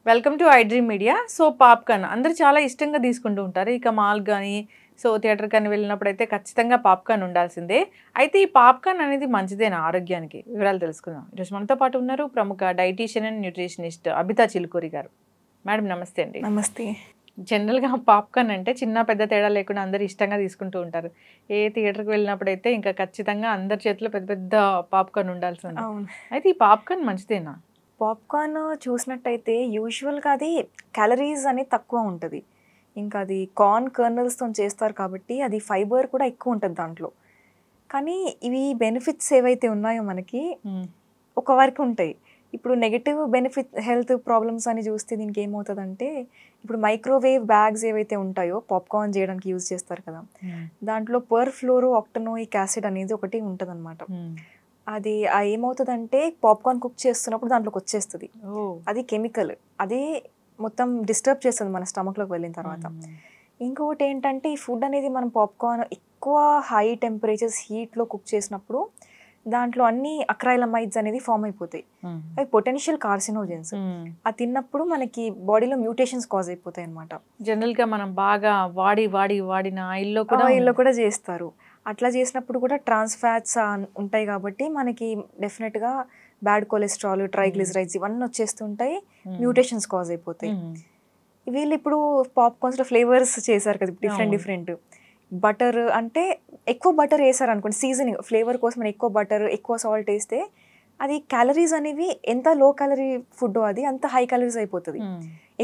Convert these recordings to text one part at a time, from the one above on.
Welcome to iDream media. So popcorn అందరూ చాలా ఇష్టంగా తీసుకుంటూ ఉంటారు. ఇక మాల్ కానీ సో థియేటర్ కానీ వెళ్ళినప్పుడు అయితే ఖచ్చితంగా పాప్కార్న్ ఉండాల్సిందే. అయితే ఈ పాప్కార్న్ అనేది మంచిదేనా ఆరోగ్యానికి? వివరాలు తెలుసుకుందాం. ఈరోజు మనతో పాటు ఉన్నారు ప్రముఖ dietitian and nutritionist Abitha Chilukuri గారు. మేడం నమస్తే అండి. నమస్తే. జనరల్గా పాప్కార్న్ అంటే చిన్న పెద్ద తేడా లేకుండా అందరూ ఇష్టంగా తీసుకుంటూ ఉంటారు. ఏ థియేటర్కి వెళ్ళినప్పుడైతే ఇంకా ఖచ్చితంగా అందరి చేతిలో పెద్ద పెద్ద పాప్కార్న్ ఉండాల్సిందే. అవును. అయితే ఈ పాప్కార్న్ మంచిదేనా? పాప్కార్న్ చూసినట్టయితే యూజువల్‌గా అది క్యాలరీస్ అనేది తక్కువ ఉంటది. ఇంకా అది కార్న్ కర్నల్స్‌తోని చేస్తారు కాబట్టి అది ఫైబర్ కూడా ఎక్కువ ఉంటది దాంట్లో. కానీ ఇవి బెనిఫిట్స్ ఏవైతే ఉన్నాయో మనకి ఒక వరకు ఉంటాయి. ఇప్పుడు నెగెటివ్ బెనిఫిట్ హెల్త్ ప్రాబ్లమ్స్ అని చూస్తే దీనికి ఏమవుతదంటే, ఇప్పుడు మైక్రోవేవ్ బ్యాగ్స్ ఏవైతే ఉంటాయో పాప్కార్న్ చేయడానికి యూజ్ చేస్తారు కదా! దాంట్లో పర్ఫ్లోరో ఆక్టనోయిక్ యాసిడ్ అనేది ఒకటి ఉంటదనమాట. అది ఏమవుతదంటే పాప్కార్న్ కుక్ చేస్తున్నప్పుడు దాంట్లోకి వచ్చేస్తది. అది కెమికల్. అది మొత్తం డిస్టర్బ్ చేస్తది మన స్టమక్‌లోకి వెళ్ళిన తర్వాత. ఇంకొకటి ఏంటంటే ఈ ఫుడ్ అనేది మనం పాప్కార్న్ ఎక్కువ హై టెంపరేచర్స్ హీట్‌లో కుక్ చేసినప్పుడు దాంట్లో అన్ని అక్రైలమైడ్స్ అనేది ఫామ్ అయిపోతాయి. అవి పొటెన్షియల్ కార్సినోజెన్స్. అది తిన్నప్పుడు మనకి బాడీలో మ్యూటేషన్స్ కాజ్ అయిపోతాయి అనమాట. జనరల్గా మనం బాగా వాడిన ఆయిల్లో కూడా చేస్తారు. అట్లా చేసినప్పుడు కూడా ట్రాన్స్ ఫ్యాట్స్ ఉంటాయి కాబట్టి మనకి డెఫినెట్గా బ్యాడ్ కొలెస్ట్రాల్, ట్రైగ్లిజరైడ్స్ ఇవన్నీ వచ్చేస్తుంటాయి, మ్యూటేషన్స్ కాజ్ అయిపోతాయి. వీళ్ళు ఇప్పుడు పాప్కార్న్స్లో ఫ్లేవర్స్ చేశారు కదా డిఫరెంట్ బటర్ అంటే ఎక్కువ బటర్ వేసారు అనుకోండి, సీజనింగ్ ఫ్లేవర్ కోసం ఎక్కువ బటర్ ఎక్కువ సాల్ట్ వేస్తే అది క్యాలరీస్ అనేవి ఎంత లో క్యాలరీ ఫుడ్ అది అంత హై క్యాలరీస్ అయిపోతుంది,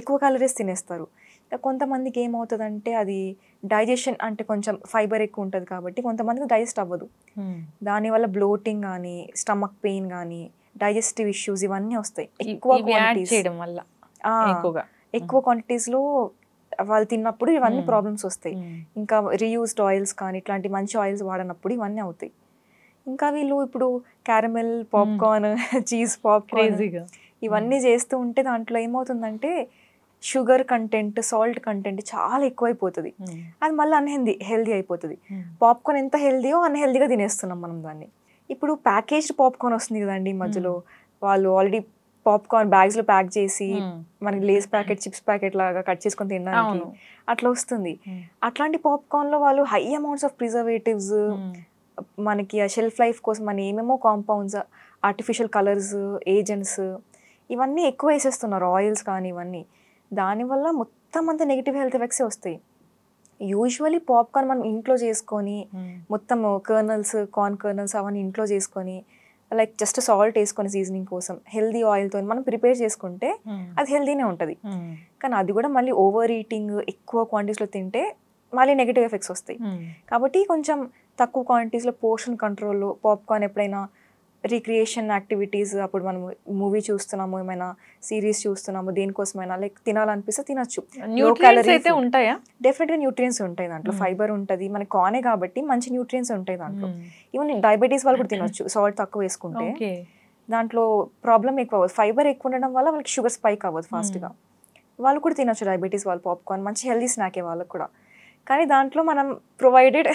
ఎక్కువ క్యాలరీస్ తినేస్తారు. కొంతమందికి ఏమవుతుందంటే అది డైజెషన్ అంటే కొంచెం ఫైబర్ ఎక్కువ ఉంటుంది కాబట్టి కొంతమందికి డైజెస్ట్ అవ్వదు. దానివల్ల బ్లోటింగ్ కానీ స్టమక్ పెయిన్ కానీ డైజెస్టివ్ ఇష్యూస్ ఇవన్నీ వస్తాయి ఎక్కువ క్వాంటిటీస్లో వాళ్ళు తిన్నప్పుడు ఇవన్నీ ప్రాబ్లమ్స్ వస్తాయి. ఇంకా రీయూజ్డ్ ఆయిల్స్ కానీ ఇట్లాంటి మంచి ఆయిల్స్ వాడినప్పుడు ఇవన్నీ అవుతాయి. ఇంకా వీళ్ళు ఇప్పుడు క్యారమెల్ పాప్కార్న్, చీజ్ పాప్కార్న్ ఇవన్నీ చేస్తూ ఉంటే దాంట్లో ఏమవుతుందంటే షుగర్ కంటెంట్, సాల్ట్ కంటెంట్ చాలా ఎక్కువైపోతుంది. అది మళ్ళీ హెల్దీ అయిపోతుంది. పాప్కార్న్ ఎంత హెల్దీయో అన్హెల్దీగా తినేస్తున్నాం మనం దాన్ని. ఇప్పుడు ప్యాకేజ్డ్ పాప్కార్న్ వస్తుంది కదండి ఈ మధ్యలో, వాళ్ళు ఆల్రెడీ పాప్కార్న్ బ్యాగ్స్లో ప్యాక్ చేసి మనకి లేస్ ప్యాకెట్, చిప్స్ ప్యాకెట్ లాగా కట్ చేసుకొని తినడానికి అట్లా వస్తుంది. అట్లాంటి పాప్కార్న్లో వాళ్ళు హై అమౌంట్స్ ఆఫ్ ప్రిజర్వేటివ్స్, మనకి ఆ షెల్ఫ్ లైఫ్ కోసం మన ఏమేమో కాంపౌండ్స్, ఆర్టిఫిషియల్ కలర్స్, ఏజెంట్స్ ఇవన్నీ ఎక్కువ వేసేస్తున్నారు, ఆయిల్స్ కానీ ఇవన్నీ. దానివల్ల మొత్తం అంతా నెగిటివ్ హెల్త్ ఎఫెక్ట్సే వస్తాయి. యూజువలీ పాప్కార్న్ మనం ఇంట్లో చేసుకొని మొత్తం కార్న్ కర్నల్స్ అవన్నీ ఇంట్లో చేసుకొని లైక్ జస్ట్ సాల్ట్ వేసుకొని సీజనింగ్ కోసం హెల్దీ ఆయిల్తో మనం ప్రిపేర్ చేసుకుంటే అది హెల్దీనే ఉంటుంది. కానీ అది కూడా మళ్ళీ ఓవర్ ఈటింగ్ ఎక్కువ క్వాంటిటీస్లో తింటే మళ్ళీ నెగిటివ్ ఎఫెక్ట్స్ వస్తాయి. కాబట్టి కొంచెం తక్కువ క్వాంటిటీస్లో పోర్షన్ కంట్రోల్లో పాప్కార్న్ ఎప్పుడైనా రిక్రియేషన్ యాక్టివిటీస్, అప్పుడు మనం మూవీ చూస్తున్నాము, ఏమైనా సిరీస్ చూస్తున్నాము, దేనికోసమైనా లైక్ తినాలనిపిస్తే తినచ్చు. డెఫినెట్గా న్యూట్రియన్స్ ఉంటాయి దాంట్లో, ఫైబర్ ఉంటుంది, మనకి కానే కాబట్టి మంచి న్యూట్రియన్స్ ఉంటాయి దాంట్లో. ఈవెన్ డయాబెటీస్ వాళ్ళు కూడా తినొచ్చు సాల్ట్ తక్కువ వేసుకుంటే. దాంట్లో ప్రాబ్లం ఎక్కువ అవ్వదు, ఫైబర్ ఎక్కువ ఉండడం వల్ల వాళ్ళకి షుగర్ స్పైక్ అవ్వదు ఫాస్ట్గా. వాళ్ళు కూడా తినొచ్చు డయాబెటీస్ వాళ్ళు పాప్కార్న్, మంచి హెల్దీ స్నాకే వాళ్ళకి కూడా. కానీ దాంట్లో మనం ప్రొవైడెడ్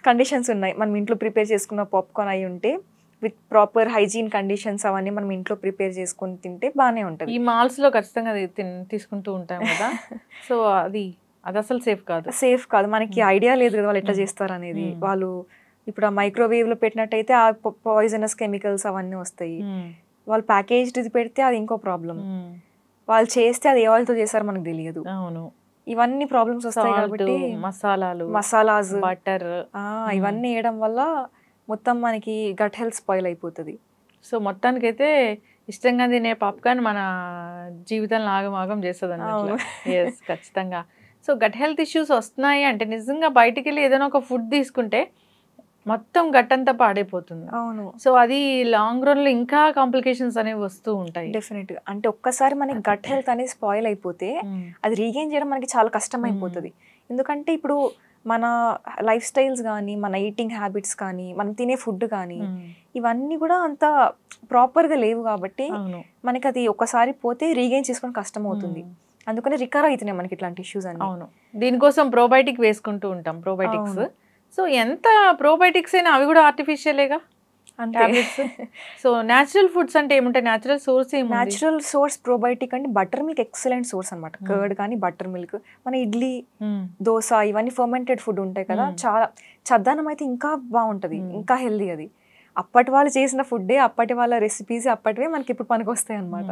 కండిషన్స్ ఉన్నాయి. మనం ఇంట్లో ప్రిపేర్ చేసుకున్న పాప్కార్న్ అయి ఉంటే విత్ ప్రాపర్ హైజీన్ కండిషన్స్ అవన్నీ మనం ఇంట్లో ప్రిపేర్ చేసుకొని తింటే బాగానే ఉంటుంది. ఈ మాల్స్లో ఖచ్చితంగా తీసుకుంటూ ఉంటాం కదా, సో అది అసలు సేఫ్ కాదు. మనకి ఐడియా లేదు కదా వాళ్ళు ఎట్లా చేస్తారు అనేది. వాళ్ళు ఇప్పుడు ఆ మైక్రోవేవ్లో పెట్టినట్టయితే ఆ పాయిజనస్ కెమికల్స్ అవన్నీ వస్తాయి. వాళ్ళు ప్యాకేజ్డ్ పెడితే అది ఇంకో ప్రాబ్లం. వాళ్ళు చేస్తే అది ఏ ఆయిల్తో చేస్తారో మనకు తెలియదు. అవును, ఇవన్నీ ప్రాబ్లమ్స్ వస్తాయి కాబట్టి మసాలాస్, బటర్ ఇవన్నీ వేయడం వల్ల మొత్తం మనకి గట్ హెల్త్ స్పాయిల్ అయిపోతుంది. సో మొత్తానికైతే ఇష్టంగా తినే పాప్కార్న్ మన జీవితాన్ని ఆగమాగం చేస్తుంది అన్నట్లు. ఎస్, ఖచ్చితంగా. సో గట్ హెల్త్ ఇష్యూస్ వస్తున్నాయి అంటే నిజంగా బయటికి వెళ్ళి ఏదైనా ఒక ఫుడ్ తీసుకుంటే మొత్తం గట్ అంతా పాడైపోతుంది. అవును. సో అది లాంగ్ రన్లో ఇంకా కాంప్లికేషన్స్ అనేవి వస్తూ ఉంటాయి. డెఫినెట్గా. అంటే ఒక్కసారి మనకి గట్ హెల్త్ అనేది స్పాయిల్ అయిపోతే అది రీగెయిన్ చేయడం మనకి చాలా కష్టం అయిపోతుంది. ఎందుకంటే ఇప్పుడు మన లైఫ్ స్టైల్స్ కానీ, మన ఈటింగ్ హ్యాబిట్స్ కానీ, మనం తినే ఫుడ్ కానీ ఇవన్నీ కూడా అంత ప్రాపర్గా లేవు కాబట్టి మనకి అది ఒకసారి పోతే రీగెయిన్ చేసుకోవడం కష్టం అవుతుంది. అందుకని రికవర్ అవుతున్నాయి మనకి ఇట్లాంటి ఇష్యూస్ అన్ని. అవును, దీనికోసం ప్రోబయోటిక్ వేసుకుంటూ ఉంటాం, ప్రోబయోటిక్స్. సో ఎంత ప్రోబయోటిక్స్ అయినా అవి కూడా ఆర్టిఫిషియలేగా. టాబ్లెట్స్. సో న్యాచురల్ ఫుడ్స్ అంటే ఏముంటాయి? న్యాచురల్ సోర్స్ ఏముంది? న్యాచురల్ సోర్స్ ప్రోబయోటిక్ అంటే బటర్ మిల్క్ ఎక్సలెంట్ సోర్స్ అనమాట. కర్డ్ కానీ బటర్ మిల్క్, మన ఇడ్లీ దోశ ఇవన్నీ ఫర్మెంటెడ్ ఫుడ్ ఉంటాయి కదా, చాలా చద్దన్నం అయితే ఇంకా బాగుంటుంది, ఇంకా హెల్దీ. అది అప్పటి వాళ్ళు చేసిన ఫుడ్డే, అప్పటి వాళ్ళ రెసిపీస్ అప్పటివే మనకి ఇప్పుడు పనికి వస్తాయి అనమాట.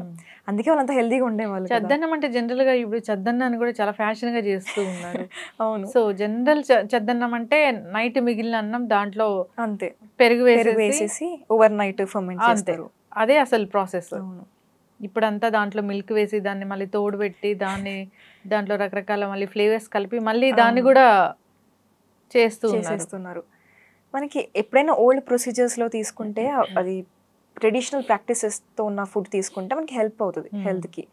అందుకే వాళ్ళంతా హెల్దీగా ఉండేవాళ్ళు. చద్దన్నం అంటే జనరల్ గా ఇప్పుడు చద్దన్నాన్ని కూడా చాలా ఫ్యాషన్ గా చేస్తూ ఉన్నారు. అవును. సో జనరల్ చద్దన్నం అంటే నైట్ మిగిలిన అన్నం దాంట్లో అంతే పెరుగు వేసేసి ఓవర్ నైట్ ఫర్మెంట్ చేస్తారు. అదే అసలు ప్రాసెస్. ఇప్పుడంతా దాంట్లో మిల్క్ వేసి దాన్ని మళ్ళీ తోడు పెట్టి దాంట్లో రకరకాల మళ్ళీ ఫ్లేవర్స్ కలిపి మళ్ళీ దాన్ని కూడా చేస్తున్నారు. మనకి ఎప్పుడైనా ఓల్డ్ ప్రొసీజర్స్లో తీసుకుంటే అది ట్రెడిషనల్ ప్రాక్టీసెస్తో ఉన్న ఫుడ్ తీసుకుంటే మనకి హెల్ప్ అవుతుంది హెల్త్కి.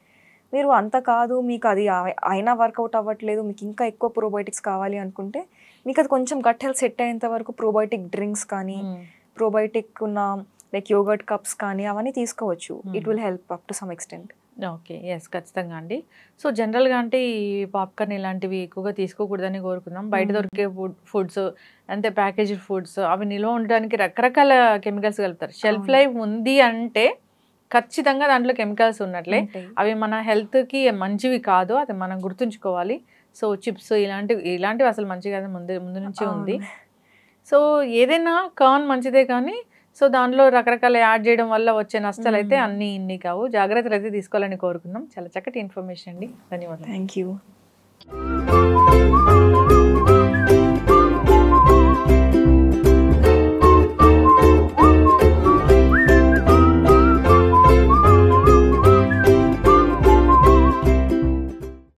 మీరు అంత కాదు, మీకు అది అయినా వర్కౌట్ అవ్వట్లేదు, మీకు ఇంకా ఎక్కువ ప్రోబయోటిక్స్ కావాలి అనుకుంటే మీకు అది కొంచెం గట్ హెల్త్ సెట్ అయ్యేంత వరకు ప్రోబయోటిక్ డ్రింక్స్ కానీ, ప్రోబయోటిక్ ఉన్న లైక్ యోగర్ట్ కప్స్ కానీ అవన్నీ తీసుకోవచ్చు. It will help up to some extent. Okay, yes, ఖచ్చితంగా అండి. సో జనరల్గా అంటే ఈ పాప్కార్న్ ఇలాంటివి ఎక్కువగా తీసుకోకూడదని కోరుకుందాం. బయట దొరికే ఫుడ్స్ అంతే ప్యాకేజ్డ్ ఫుడ్స్ అవి నిల్వ ఉండడానికి రకరకాల కెమికల్స్ కలుపుతారు. షెల్ఫ్ లైఫ్ ఉంది అంటే ఖచ్చితంగా దాంట్లో కెమికల్స్ ఉన్నట్లే. అవి మన హెల్త్కి మంచివి కాదు, అది మనం గుర్తుంచుకోవాలి. సో చిప్స్ ఇలాంటివి అసలు మంచిగా ముందు నుంచి ఉంది. సో ఏదైనా కార్న్ మంచిదే కానీ సో దాంట్లో రకరకాల యాడ్ చేయడం వల్ల వచ్చే నష్టాలు అయితే ఇన్ని కావు. జాగ్రత్తలు అయితే తీసుకోవాలని కోరుకుందాం. చాలా చక్కటి ఇన్ఫర్మేషన్ అండి, ధన్యవాదాలు. Thank you.